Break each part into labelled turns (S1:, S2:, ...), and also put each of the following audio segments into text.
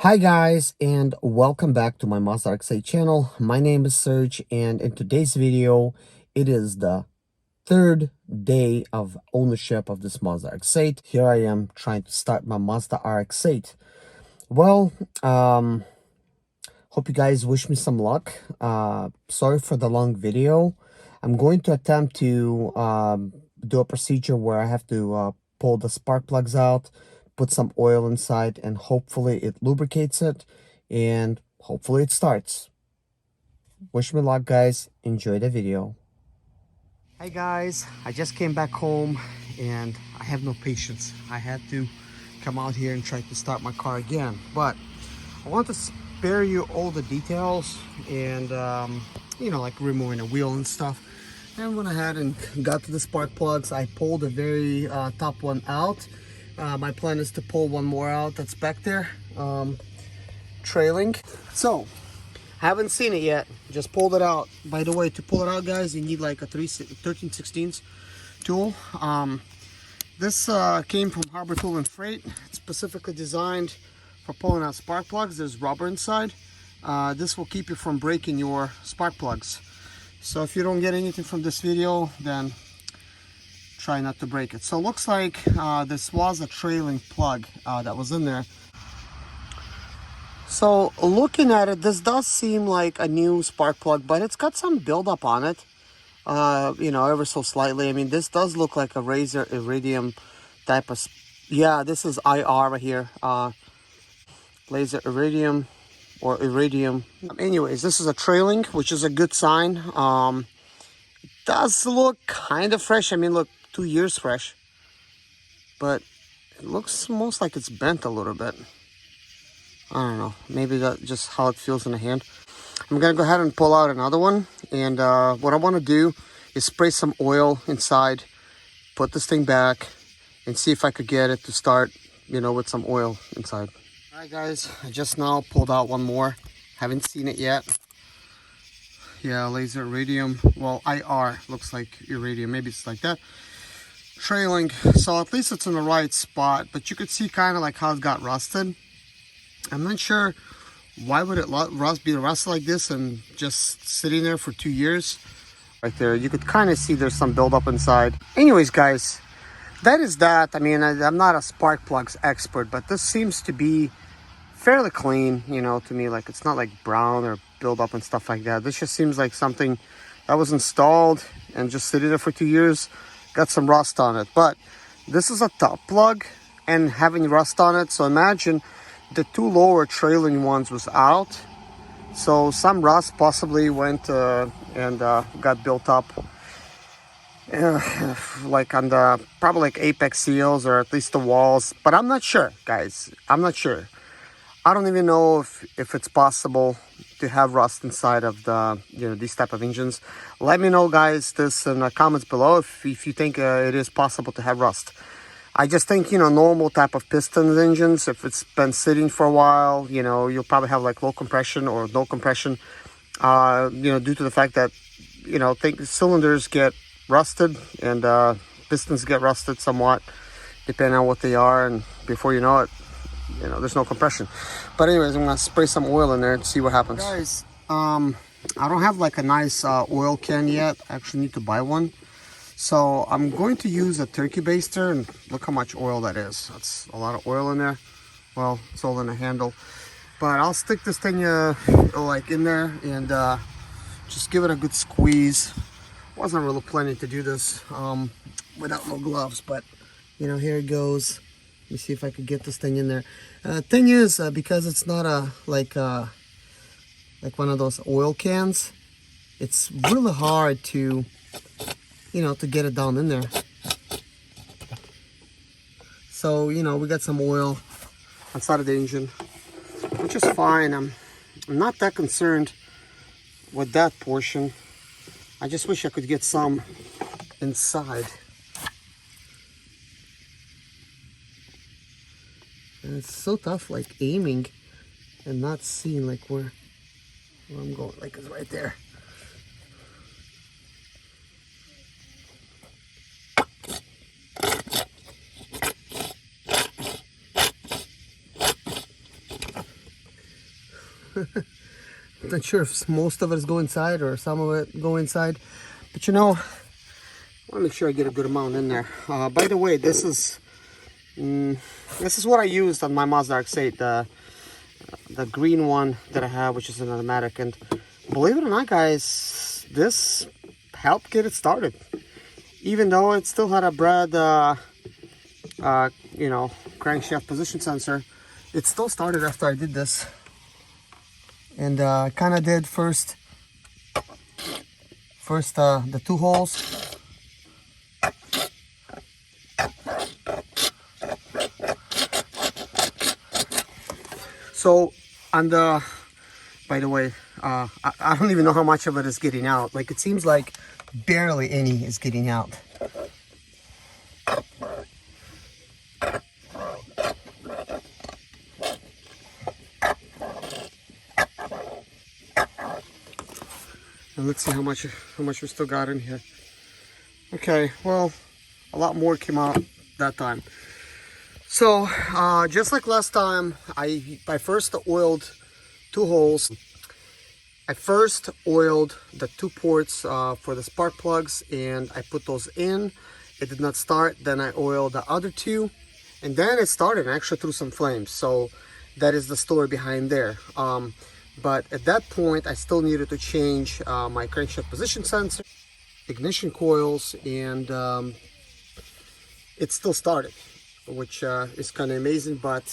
S1: Hi guys, and welcome back to my Mazda RX-8 channel. My name is Serge, and in today's video, it is the third day of ownership of this Mazda RX-8. Here I am trying to start my Mazda RX-8. Well, hope you guys wish me some luck. Sorry for the long video. I'm going to attempt to do a procedure where I have to pull the spark plugs out, put some oil inside, and hopefully it lubricates it, and hopefully it starts. Wish me luck, guys. Enjoy the video. Hi guys, I just came back home and I have no patience. I had to come out here and try to start my car again, but I want to spare you all the details and you know, like removing a wheel and stuff. And went ahead and got to the spark plugs. I pulled the very top one out. My plan is to pull one more out that's back there, trailing. So, haven't seen it yet, just pulled it out. By the way, to pull it out, guys, you need like a 13/16 tool. This came from Harbor Tool and Freight. It's specifically designed for pulling out spark plugs. There's rubber inside. This will keep you from breaking your spark plugs. So if you don't get anything from this video, then try not to break it. So it looks like this was a trailing plug that was in there. So looking at it, this does seem like a new spark plug, but it's got some buildup on it, you know, ever so slightly. I mean, this does look like a Razor Iridium type of, yeah, this is IR right here, Laser Iridium or Iridium. Anyways, this is a trailing, which is a good sign. It does look kind of fresh. I mean, look, 2 years fresh, but it looks most like it's bent a little bit. I don't know, maybe that's just how it feels in the hand. I'm gonna go ahead and pull out another one, and what I want to do is spray some oil inside, put this thing back, and see if I could get it to start, you know, with some oil inside. All right guys, I just now pulled out one more. Haven't seen it yet. Yeah, Laser Iridium, well, IR looks like Iridium, maybe it's like that. Trailing, so at least it's in the right spot, but you could see kind of like how it got rusted. I'm not sure why would it be rusted like this and just sitting there for 2 years. Right there, you could kind of see there's some buildup inside. Anyways guys, that is that. I mean, I'm not a spark plugs expert, but this seems to be fairly clean, you know, to me. Like, it's not like brown or buildup and stuff like that. This just seems like something that was installed and just sitting there for 2 years. Got some rust on it, but this is a top plug and having rust on it. So imagine the two lower trailing ones was out, so some rust possibly went and got built up, like on the probably like apex seals or at least the walls. But I'm not sure, guys. I'm not sure. I don't even know if it's possible to have rust inside of the, you know, these type of engines. Let me know, guys, this in the comments below if you think it is possible to have rust. I just think, you know, normal type of piston engines, if it's been sitting for a while, you know, you'll probably have like low compression or no compression, you know, due to the fact that, you know, cylinders get rusted and pistons get rusted somewhat, depending on what they are, and before you know it, you know, there's no compression. But anyways, I'm gonna spray some oil in there to see what happens. Guys, I don't have like a nice oil can yet. I actually need to buy one. So I'm going to use a turkey baster, and look how much oil that is. That's a lot of oil in there. Well, it's all in the handle. But I'll stick this thing like in there and just give it a good squeeze. Wasn't really planning to do this without no gloves, but you know, here it goes. Let me see if I could get this thing in there. Thing is, because it's not a like one of those oil cans, it's really hard to, you know, to get it down in there. So, you know, we got some oil outside of the engine, which is fine. I'm not that concerned with that portion. I just wish I could get some inside. And it's so tough, like aiming and not seeing like where I'm going. Like, it's right there. Not sure if most of it is go inside or some of it go inside, but you know, I want to make sure I get a good amount in there. By the way, this is what I used on my Mazda RX-8, the green one that I have, which is an automatic. And believe it or not, guys, this helped get it started. Even though it still had a Brad, you know, crankshaft position sensor, it still started after I did this. And I kind of did first the 2 holes. So on the, by the way, I don't even know how much of it is getting out. Like, it seems like barely any is getting out. And let's see how much we still got in here. Okay, well, a lot more came out that time. So just like last time, I first oiled 2 holes. I first oiled the 2 ports for the spark plugs, and I put those in. It did not start. Then I oiled the other 2, and then it started and actually threw some flames. So that is the story behind there. But at that point, I still needed to change my crankshaft position sensor, ignition coils, and it still started, which is kind of amazing. But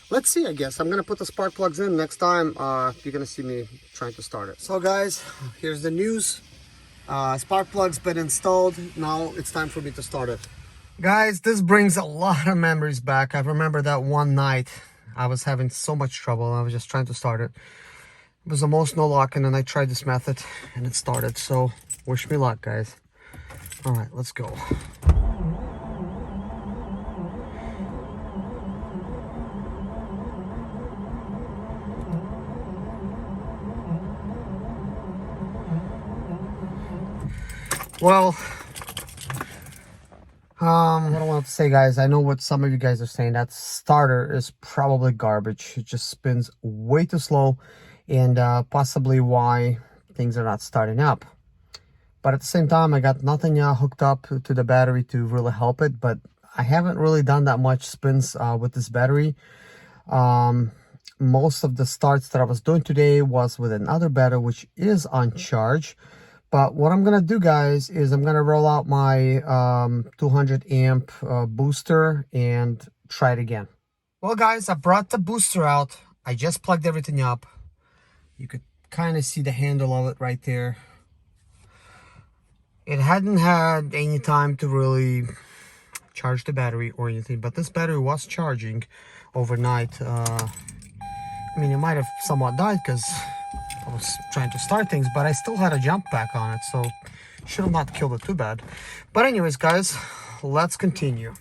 S1: let's see, I guess. I'm going to put the spark plugs in. Next time, you're going to see me trying to start it. So guys, here's the news. Spark plug's been installed. Now it's time for me to start it. Guys, this brings a lot of memories back. I remember that one night I was having so much trouble. I was just trying to start it. It was almost no luck, and then I tried this method and it started. So wish me luck, guys. All right, let's go. Well, what I want to say, guys, I know what some of you guys are saying. That starter is probably garbage. It just spins way too slow, and possibly why things are not starting up. But at the same time, I got nothing hooked up to the battery to really help it. But I haven't really done that much spins with this battery. Most of the starts that I was doing today was with another battery, which is on charge. But what I'm going to do, guys, is I'm going to roll out my 200 amp booster and try it again. Well, guys, I brought the booster out. I just plugged everything up. You could kind of see the handle of it right there. It hadn't had any time to really charge the battery or anything, but this battery was charging overnight. I mean, it might have somewhat died because I was trying to start things, but I still had a jump pack on it, so should have not killed it too bad. But anyways, guys, let's continue.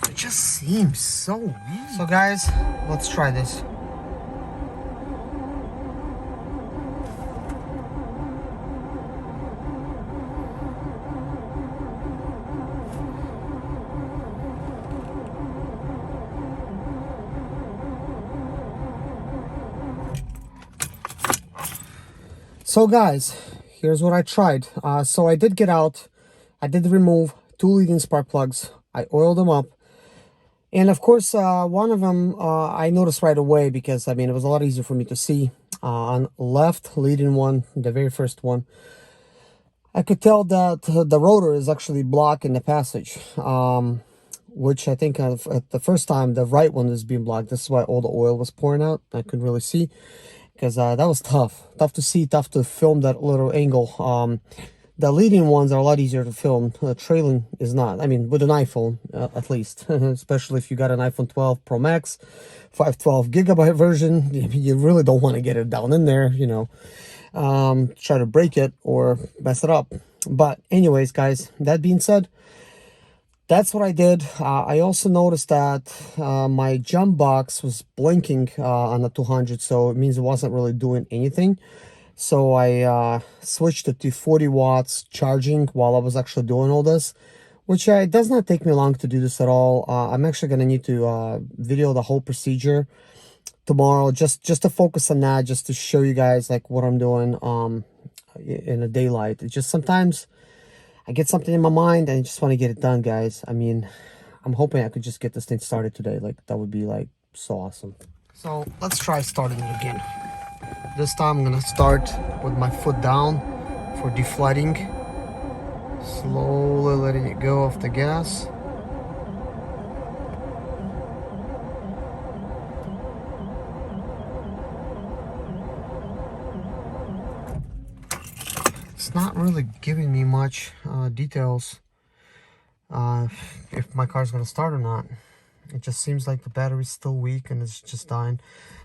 S1: It just seems so weird. So guys, let's try this. So guys, here's what I tried. So I did get out, I did remove 2 leading spark plugs. I oiled them up. And of course, one of them I noticed right away because, I mean, it was a lot easier for me to see. On left leading one, the very first one, I could tell that the rotor is actually blocking the passage. Which I think at the first time, the right one is being blocked. This is why all the oil was pouring out. I couldn't really see. Because that was tough to see, tough to film that little angle. The leading ones are a lot easier to film. Trailing is not. I mean, with an iPhone, at least. Especially if you got an iPhone 12 Pro Max, 512 gigabyte version. You really don't want to get it down in there, you know. Try to break it or mess it up. But anyways, guys, that being said, that's what I did. I also noticed that my jump box was blinking on the 200, so it means it wasn't really doing anything. So I switched it to 40 watts charging while I was actually doing all this, which it does not take me long to do this at all. I'm actually going to need to video the whole procedure tomorrow, just to focus on that, just to show you guys like what I'm doing in the daylight. It's just sometimes I get something in my mind and I just want to get it done, guys. I mean, I'm hoping I could just get this thing started today. Like, that would be like so awesome. So let's try starting it again. This time I'm gonna start with my foot down for deflooding. Slowly letting it go off the gas. It's not really giving me much details if my car's gonna start or not. It just seems like the battery's still weak and it's just dying.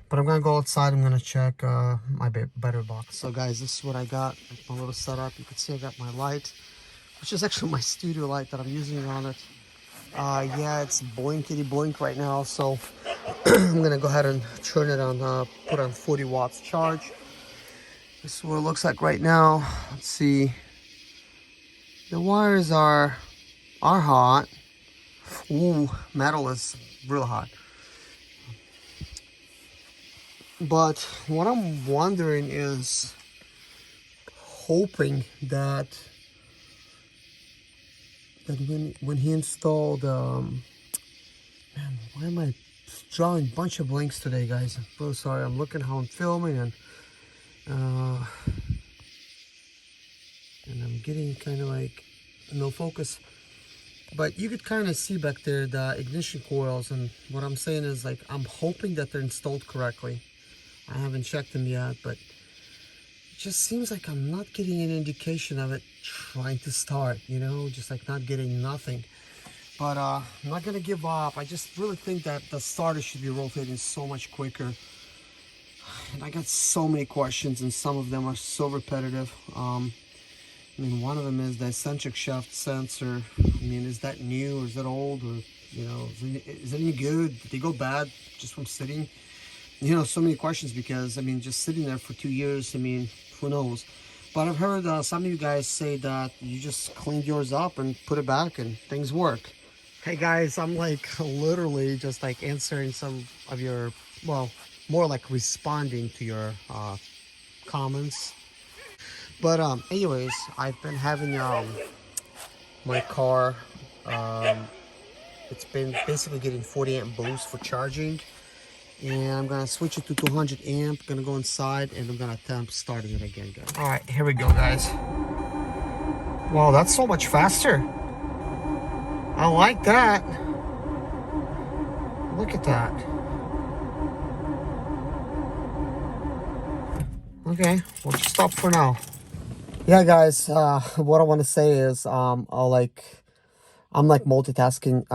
S1: But I'm gonna go outside. I'm gonna check my battery box. So guys, this is what I got. Like my little setup. You can see I got my light, which is actually my studio light that I'm using on it. Yeah, it's blinkety blink right now. So I'm gonna go ahead and turn it on, put on 40 watts charge. This is what it looks like right now. Let's see. The wires are hot. Ooh, metal is real hot. But what I'm wondering is, hoping that when he installed, man, why am I drawing a bunch of blinks today, guys? I'm so sorry. I'm looking how I'm filming and I'm getting kind of like no focus. But you could kind of see back there the ignition coils, and what I'm saying is, like, I'm hoping that they're installed correctly. I haven't checked them yet, but it just seems like I'm not getting an indication of it trying to start, you know, just like not getting nothing. But I'm not gonna give up. I just really think that the starter should be rotating so much quicker. And I got so many questions, and some of them are so repetitive. I mean, one of them is the eccentric shaft sensor. I mean, is that new or is that old, or, you know, is it any good? Did they go bad just from sitting? You know, so many questions, because, I mean, just sitting there for 2 years, I mean, who knows? But I've heard some of you guys say that you just cleaned yours up and put it back and things work. Hey guys, I'm like literally just like answering some of your, well, more like responding to your comments. But anyways, I've been having my car, it's been basically getting 40 amp boost for charging, and I'm gonna switch it to 200 amp. Gonna go inside and I'm gonna attempt starting it again, guys. All right, here we go, guys. Wow, that's so much faster. I like that. Look at that. Okay, we'll just stop for now. Yeah, guys, what I want to say is I'm like multitasking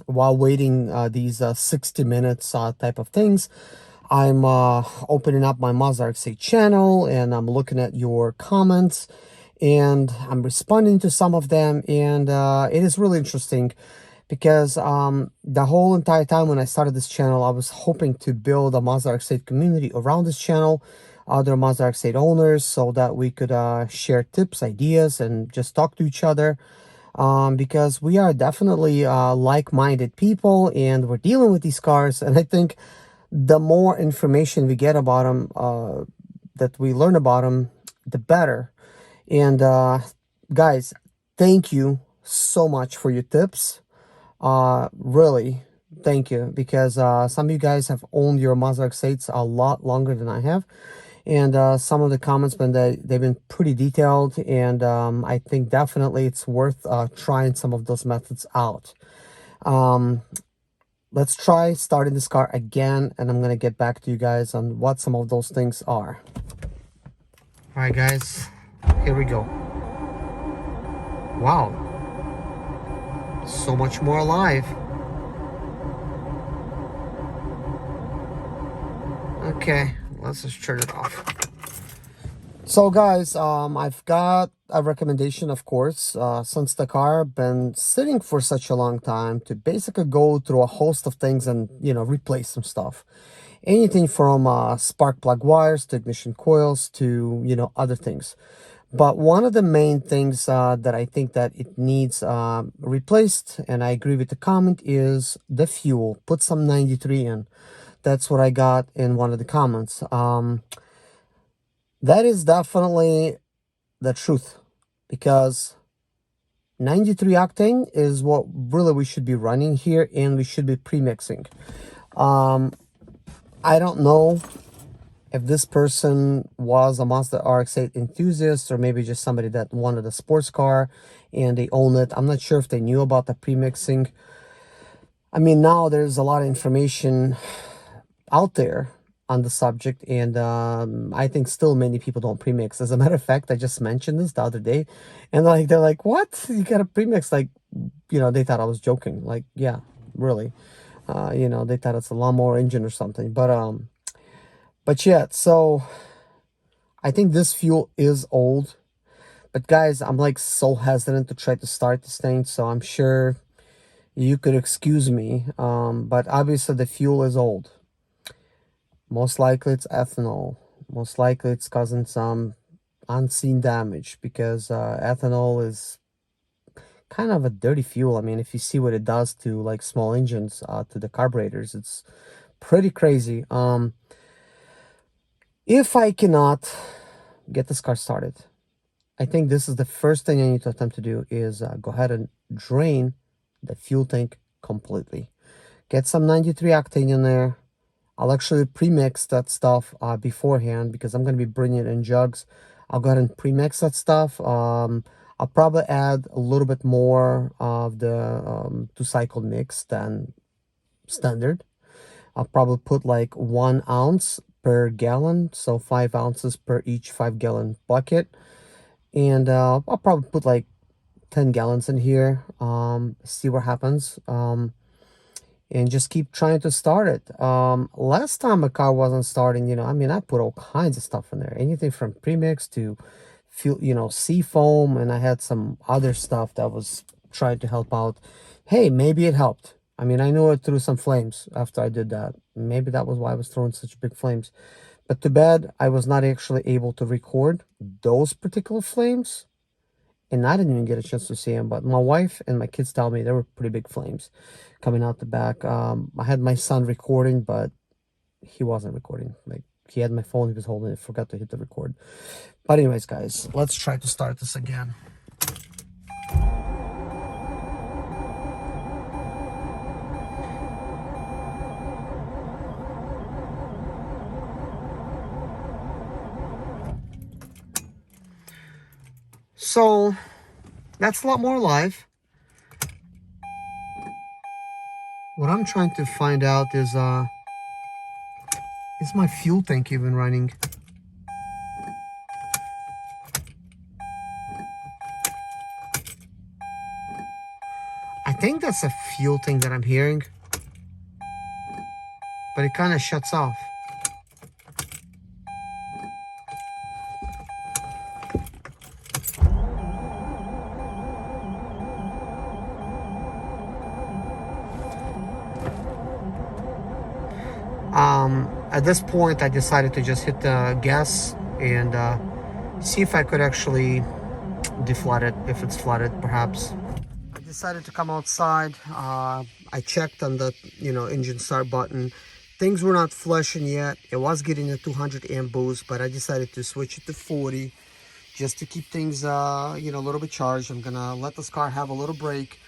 S1: while waiting these 60 minutes type of things. I'm opening up my Mazda RX-8 channel, and I'm looking at your comments, and I'm responding to some of them, and it is really interesting, because the whole entire time when I started this channel, I was hoping to build a Mazda RX-8 community around this channel, other Mazda RX-8 owners, so that we could share tips, ideas, and just talk to each other, because we are definitely like-minded people, and we're dealing with these cars, and I think the more information we get about them, that we learn about them, the better. And guys, thank you so much for your tips. Really, thank you, because some of you guys have owned your Mazda RX-8s a lot longer than I have, and some of the comments, they've been pretty detailed, and I think definitely it's worth trying some of those methods out. Let's try starting this car again, and I'm gonna get back to you guys on what some of those things are. All right, guys, here we go. Wow, so much more alive. Okay, let's just turn it off. So guys, I've got a recommendation, of course, since the car been sitting for such a long time, to basically go through a host of things and, you know, replace some stuff. Anything from spark plug wires to ignition coils to, you know, other things. But one of the main things that I think that it needs replaced, and I agree with the comment, is the fuel. Put some 93 in. That's what I got in one of the comments. That is definitely the truth, because 93 octane is what really we should be running here, and we should be pre-mixing. I don't know if this person was a Mazda RX-8 enthusiast, or maybe just somebody that wanted a sports car and they own it. I'm not sure if they knew about the pre-mixing. I mean, now there's a lot of information out there on the subject, and I think still many people don't premix. As a matter of fact, I just mentioned this the other day, and like they're like, "What? You got to premix?" Like, you know, they thought I was joking. Like, yeah, really. You know, they thought it's a lawnmower engine or something. But yeah. So I think this fuel is old. But guys, I'm like so hesitant to try to start this thing, so I'm sure you could excuse me. But obviously the fuel is old. Most likely it's ethanol. Most likely it's causing some unseen damage, because ethanol is kind of a dirty fuel. I mean, if you see what it does to like small engines, to the carburetors, it's pretty crazy. If I cannot get this car started, I think this is the first thing I need to attempt to do, is go ahead and drain the fuel tank completely. Get some 93 octane in there. I'll actually pre-mix that stuff beforehand, because I'm going to be bringing it in jugs. I'll go ahead and pre-mix that stuff. I'll probably add a little bit more of the two-cycle mix than standard. I'll probably put like 1 ounce per gallon, so 5 ounces per each 5-gallon bucket. And I'll probably put like 10 gallons in here, see what happens. And just keep trying to start it. Last time a car wasn't starting, you know, I mean, I put all kinds of stuff in there, anything from premix to fuel, you know, sea foam, and I had some other stuff that was trying to help out. Hey, maybe it helped. I mean, I know it threw some flames after I did that. Maybe that was why I was throwing such big flames. But too bad I was not actually able to record those particular flames, and I didn't even get a chance to see them. But my wife and my kids tell me there were pretty big flames coming out the back. I had my son recording, but he wasn't recording. Like, he had my phone, he was holding it, forgot to hit the record. But anyways, guys, let's try to start this again. So that's a lot more live. What I'm trying to find out is my fuel tank even running? I think that's a fuel tank that I'm hearing, but it kind of shuts off. At this point, I decided to just hit the gas and see if I could actually deflood it, if it's flooded, perhaps. I decided to come outside. I checked on the, you know, engine start button. Things were not flashing yet. It was getting a 200 amp boost, but I decided to switch it to 40 just to keep things, you know, a little bit charged. I'm gonna let this car have a little break.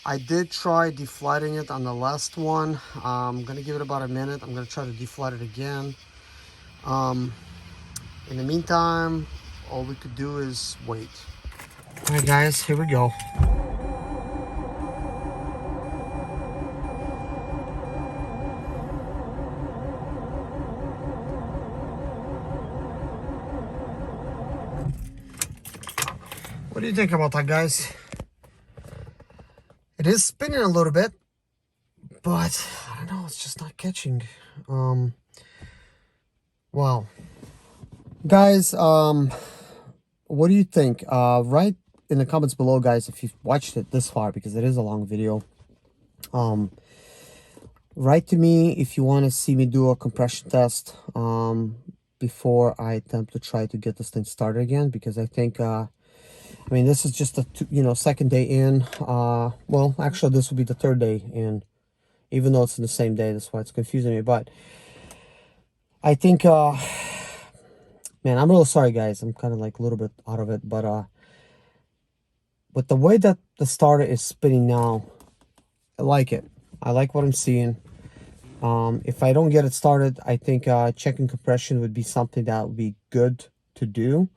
S1: I did try deflooding it on the last one. I'm gonna give it about a minute. I'm gonna try to deflood it again. In the meantime, all we could do is wait. All right, guys, here we go. What do you think about that, guys? It is spinning a little bit, but I don't know, it's just not catching. Wow. Guys, what do you think? Write in the comments below, guys, if you've watched it this far, because it is a long video. Write to me if you want to see me do a compression test before I attempt to try to get this thing started again, because I think I mean, this is just a second day in. Well, actually this will be the third day in, even though it's in the same day. That's why it's confusing me. But I think man, I'm real sorry, guys. I'm kind of like a little bit out of it, but with the way that the starter is spinning now, I like it. I like what I'm seeing. If I don't get it started, I think checking compression would be something that would be good to do.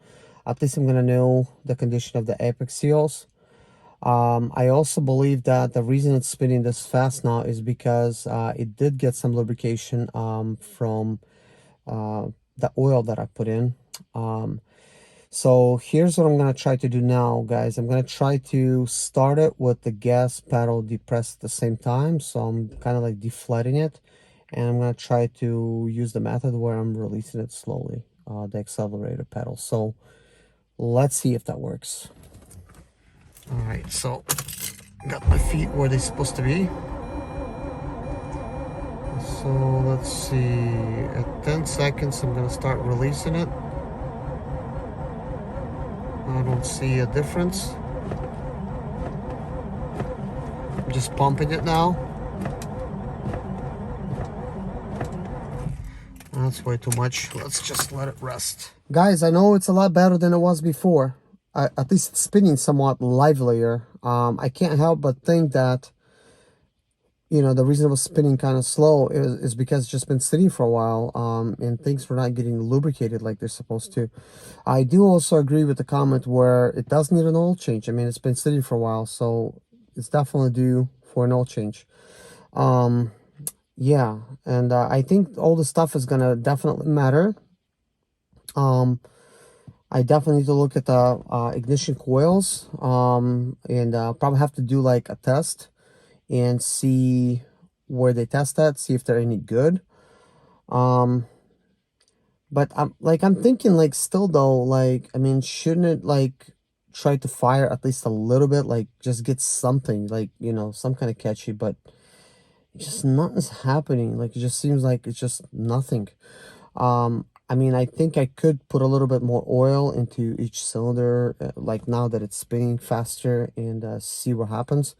S1: At least I'm gonna know the condition of the apex seals. I also believe that the reason it's spinning this fast now is because it did get some lubrication from the oil that I put in. So here's what I'm gonna try to do now, guys. I'm gonna try to start it with the gas pedal depressed at the same time, so I'm kind of like deflating it, and I'm gonna try to use the method where I'm releasing it slowly, the accelerator pedal. So let's see if that works. All right, so got my feet where they're supposed to be. So let's see, at 10 seconds I'm gonna start releasing it. I don't see a difference. I'm just pumping it now. That's way too much. Let's just let it rest. Guys, I know it's a lot better than it was before. At least it's spinning somewhat livelier. I can't help but think that, you know, the reason it was spinning kind of slow is because it's just been sitting for a while, and things were not getting lubricated like they're supposed to. I do also agree with the comment where it does need an oil change. I mean, it's been sitting for a while, so it's definitely due for an oil change. Yeah, and I think all the stuff is gonna definitely matter. I definitely need to look at the ignition coils, and probably have to do like a test and see where they test that, see if they're any good. But I'm thinking like still though, like, I mean, shouldn't it like try to fire at least a little bit, like just get something, like, you know, some kind of catchy, but just nothing's happening. Like, it just seems like it's just nothing. I mean, I think I could put a little bit more oil into each cylinder, like now that it's spinning faster, and see what happens.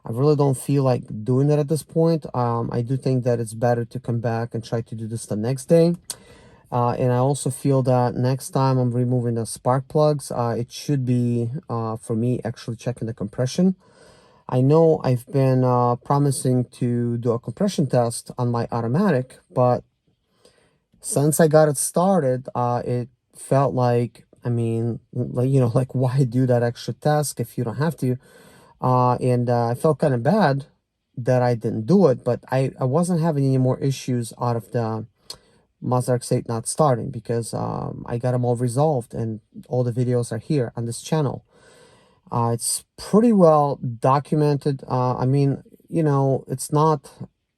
S1: I really don't feel like doing that at this point. I do think that it's better to come back and try to do this the next day. And I also feel that next time I'm removing the spark plugs, it should be for me actually checking the compression. I know I've been promising to do a compression test on my automatic, but since I got it started, it felt like, I mean, like, you know, like, why do that extra task if you don't have to? And I felt kind of bad that I didn't do it, but I wasn't having any more issues out of the Mazda RX-8 not starting, because I got them all resolved, and all the videos are here on this channel. It's pretty well documented. I mean, you know, it's not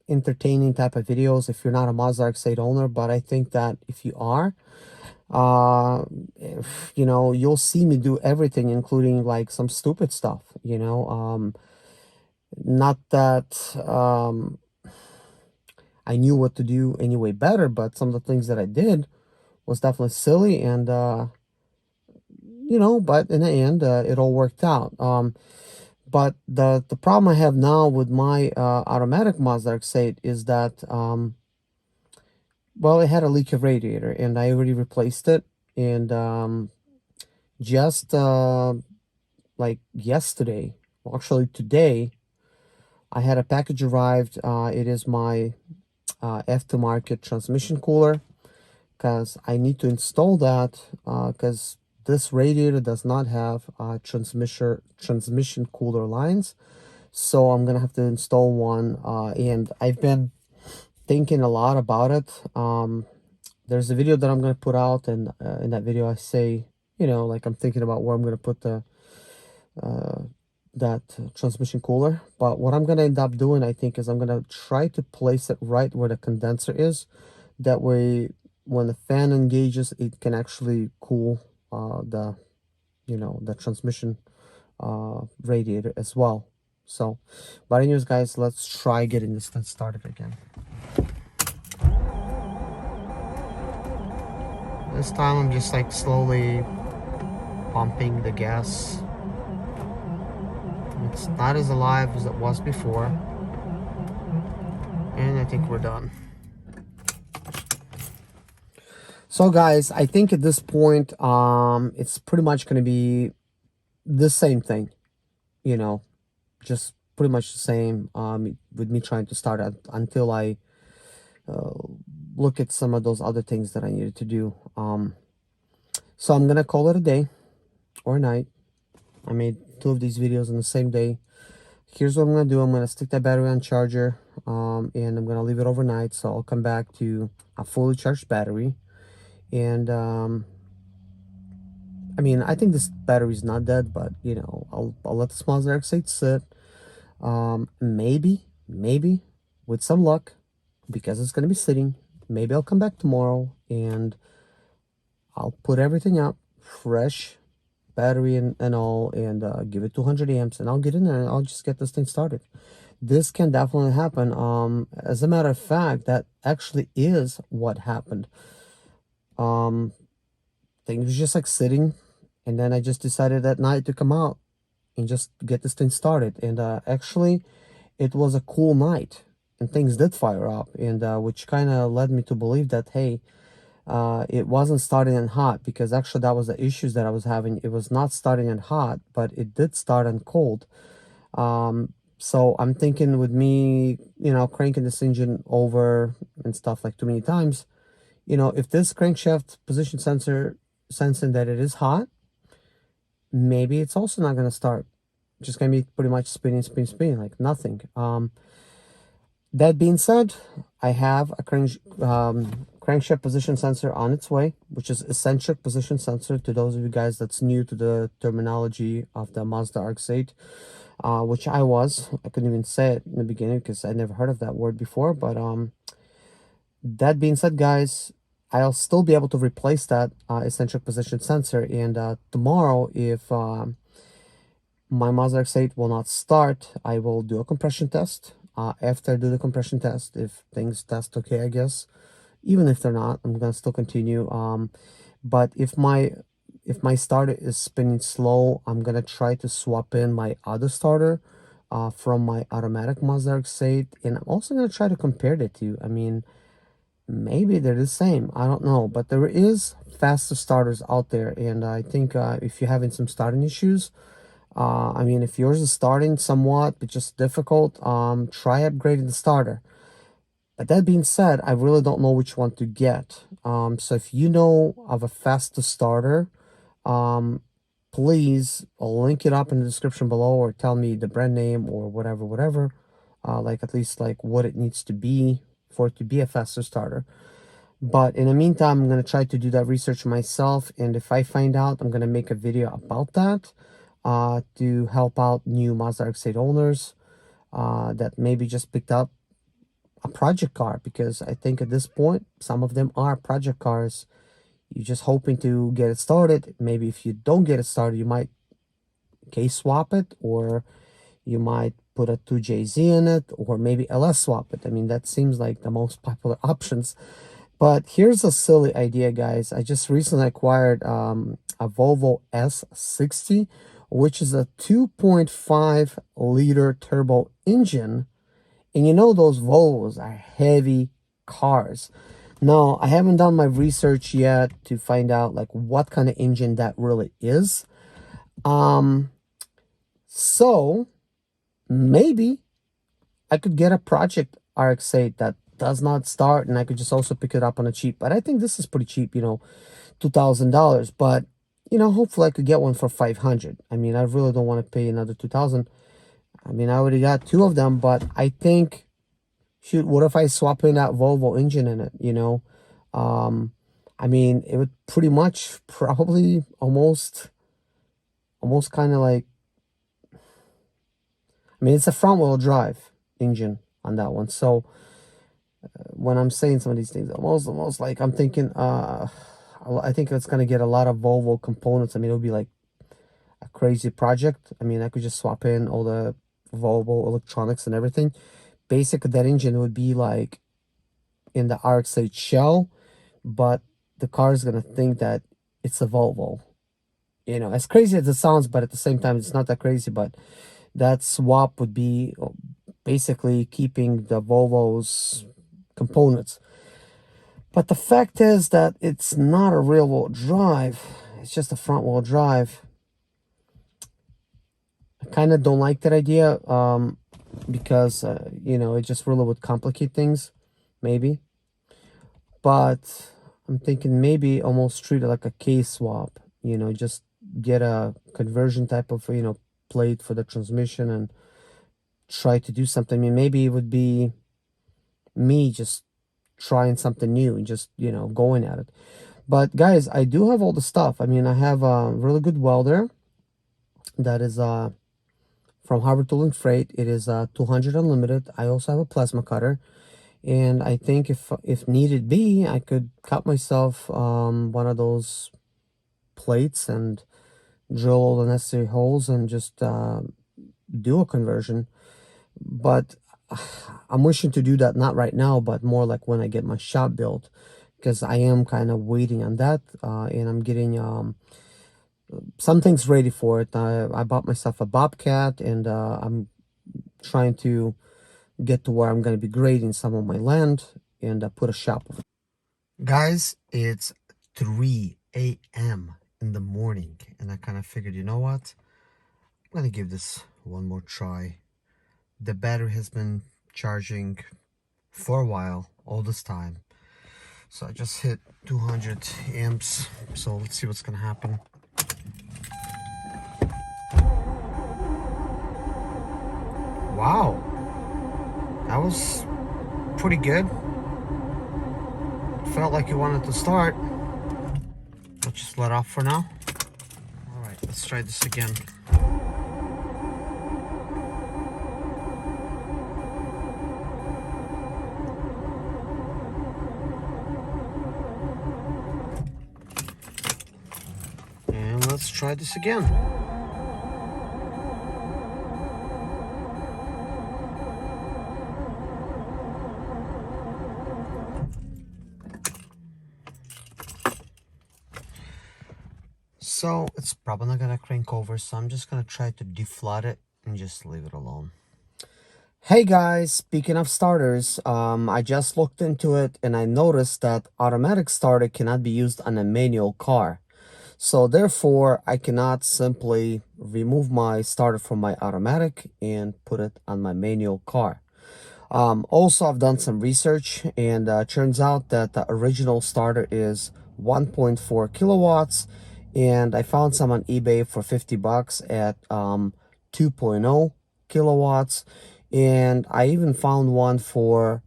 S1: entertaining type of videos if you're not a Mazda RX-8 owner, but I think that if you are, you know, you'll see me do everything, including like some stupid stuff, you know. Not that I knew what to do anyway better, but some of the things that I did was definitely silly, and you know, but in the end, it all worked out. But the problem I have now with my automatic Mazda RX-8 is that well, it had a leak of radiator, and I already replaced it, and just like yesterday, well, actually today, I had a package arrived. It is my aftermarket transmission cooler, because I need to install that, because this radiator does not have transmission cooler lines. So I'm gonna have to install one, and I've been thinking a lot about it. There's a video that I'm gonna put out, and in that video I say, you know, like, I'm thinking about where I'm gonna put the that transmission cooler. But what I'm gonna end up doing, I think, is I'm gonna try to place it right where the condenser is. That way, when the fan engages, it can actually cool the you know, the transmission radiator as well. So, but anyways, guys, let's try getting this thing started again. This time I'm just like slowly pumping the gas. It's not as alive as it was before. And I think we're done. So guys, I think at this point, it's pretty much going to be the same thing, you know, just pretty much the same, with me trying to start it until I look at some of those other things that I needed to do. So I'm going to call it a day or a night. I made 2 of these videos on the same day. Here's what I'm going to do. I'm going to stick that battery on charger, and I'm going to leave it overnight. So I'll come back to a fully charged battery. And I mean, I think this battery is not dead, but you know, I'll let this Mazda RX-8 sit. Maybe with some luck, because it's going to be sitting, maybe I'll come back tomorrow and I'll put everything up fresh, battery and all, and give it 200 amps, and I'll get in there and I'll just get this thing started. This can definitely happen. As a matter of fact, that actually is what happened. Things was just like sitting, and then I just decided that night to come out and just get this thing started. And actually, it was a cool night, and things did fire up, and which kind of led me to believe that, hey, it wasn't starting in hot, because actually that was the issues that I was having. It was not starting in hot, but it did start in cold. So I'm thinking, with me, you know, cranking this engine over and stuff like too many times, you know, if this crankshaft position sensor sensing that it is hot, maybe it's also not going to start. It's just going to be pretty much spinning, like nothing. That being said, I have a crankshaft position sensor on its way, which is eccentric position sensor. To those of you guys that's new to the terminology of the Mazda RX-8, which I couldn't even say it in the beginning because I never heard of that word before. But that being said, guys, I'll still be able to replace that eccentric position sensor. And tomorrow, if my Mazda RX-8 will not start, I will do a compression test. After I do the compression test, if things test okay, I guess, even if they're not, I'm gonna still continue. But if my starter is spinning slow, I'm gonna try to swap in my other starter from my automatic Mazda RX-8, and I'm also gonna try to compare the two. I mean, maybe they're the same, I don't know, but there is faster starters out there. And I think if you're having some starting issues, I mean, if yours is starting somewhat but just difficult, try upgrading the starter. But that being said, I really don't know which one to get. So if you know of a faster starter, please link it up in the description below, or tell me the brand name or whatever, like at least like what it needs to be for it to be a faster starter. But in the meantime, I'm going to try to do that research myself, and if I find out, I'm going to make a video about that to help out new Mazda RX-8 owners that maybe just picked up a project car, because I think at this point some of them are project cars. You're just hoping to get it started. Maybe if you don't get it started, you might case swap it, or you might put a 2JZ in it, or maybe LS swap it. I mean, that seems like the most popular options. But here's a silly idea, guys. I just recently acquired a Volvo S60, which is a 2.5 liter turbo engine. And you know, those Volvos are heavy cars. Now, I haven't done my research yet to find out like what kind of engine that really is. So maybe I could get a project RX-8 that does not start, and I could just also pick it up on a cheap. But I think this is pretty cheap, you know, $2,000. But you know, hopefully I could get one for $500. I mean, I really don't want to pay another $2,000. I mean, I already got 2 of them, but I think, shoot, what if I swap in that Volvo engine in it, you know? I mean, it would pretty much probably almost kind of like, I mean, it's a front wheel drive engine on that one. So when I'm saying some of these things, almost like I'm thinking, I think it's going to get a lot of Volvo components. I mean, it'll be like crazy project. I mean, I could just swap in all the Volvo electronics and everything. Basically, that engine would be like in the RX-8 shell, but the car is gonna think that it's a Volvo. You know, as crazy as it sounds, but at the same time, it's not that crazy. But that swap would be basically keeping the Volvo's components. But the fact is that it's not a rear-wheel drive. It's just a front-wheel drive. I kind of don't like that idea because, you know, it just really would complicate things, maybe. But I'm thinking maybe almost treat it like a case swap, you know, just get a conversion type of, you know, plate for the transmission and try to do something. I mean, maybe it would be me just trying something new and just, you know, going at it. But guys, I do have all the stuff. I mean, I have a really good welder that is from Harbor Tool and Freight. It is 200 unlimited. I also have a plasma cutter, and I think if needed be, I could cut myself one of those plates and drill all the necessary holes and just do a conversion. But I'm wishing to do that not right now, but more like when I get my shop built, because I am kind of waiting on that, and I'm getting some things ready for it. I bought myself a Bobcat, and I'm trying to get to where I'm going to be grading some of my land and put a shop. Guys, it's 3 a.m. in the morning, and I kind of figured, you know what? I'm going to give this one more try. The battery has been charging for a while, all this time. So I just hit 200 amps. So let's see what's going to happen. Wow. That was pretty good. Felt like it wanted to start. I'll just let off for now. All right, let's try this again. And let's try this again. So it's probably not gonna crank over, so I'm just gonna try to deflood it and just leave it alone. Hey guys, speaking of starters, I just looked into it and I noticed that automatic starter cannot be used on a manual car. So therefore, I cannot simply remove my starter from my automatic and put it on my manual car. Also, I've done some research, and turns out that the original starter is 1.4 kilowatts, and I found some on eBay for 50 bucks at 2.0 kilowatts, and I even found one for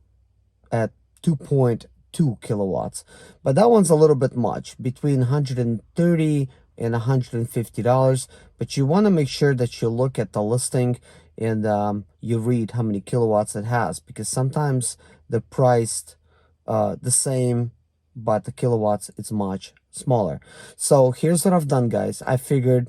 S1: at 2.2 kilowatts, but that one's a little bit much, between 130 and $150. But you want to make sure that you look at the listing and you read how many kilowatts it has, because sometimes they're priced the same, but the kilowatts it's much smaller. So here's what I've done, guys. I figured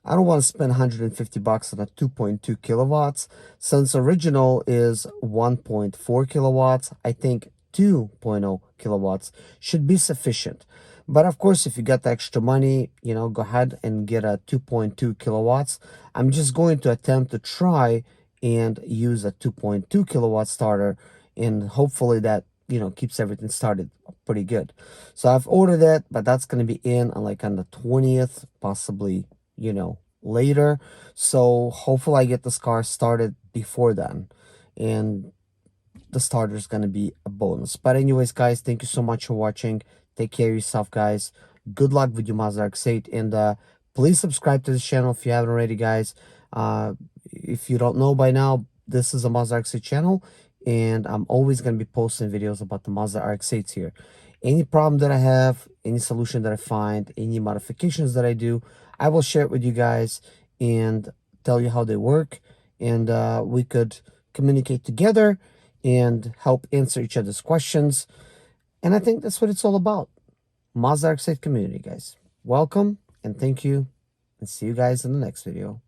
S1: I don't want to spend 150 bucks on a 2.2 kilowatts. Since original is 1.4 kilowatts, I think 2.0 kilowatts should be sufficient. But of course, if you got the extra money, you know, go ahead and get a 2.2 kilowatts. I'm just going to attempt to try and use a 2.2 kilowatt starter, and hopefully that, you know, keeps everything started pretty good. So I've ordered it, but that's going to be in on like on the 20th, possibly, you know, later. So hopefully I get this car started before then, and the starter is going to be a bonus. But anyways, guys, thank you so much for watching. Take care of yourself, guys. Good luck with your Mazda RX-8, and please subscribe to this channel if you haven't already, guys. If you don't know by now, this is a Mazda RX-8 channel, and I'm always going to be posting videos about the Mazda RX-8s here. Any problem that I have, any solution that I find, any modifications that I do, I will share it with you guys and tell you how they work, and we could communicate together and help answer each other's questions. And I think that's what it's all about. Mazda RX-8 community, guys. Welcome, and thank you, and see you guys in the next video.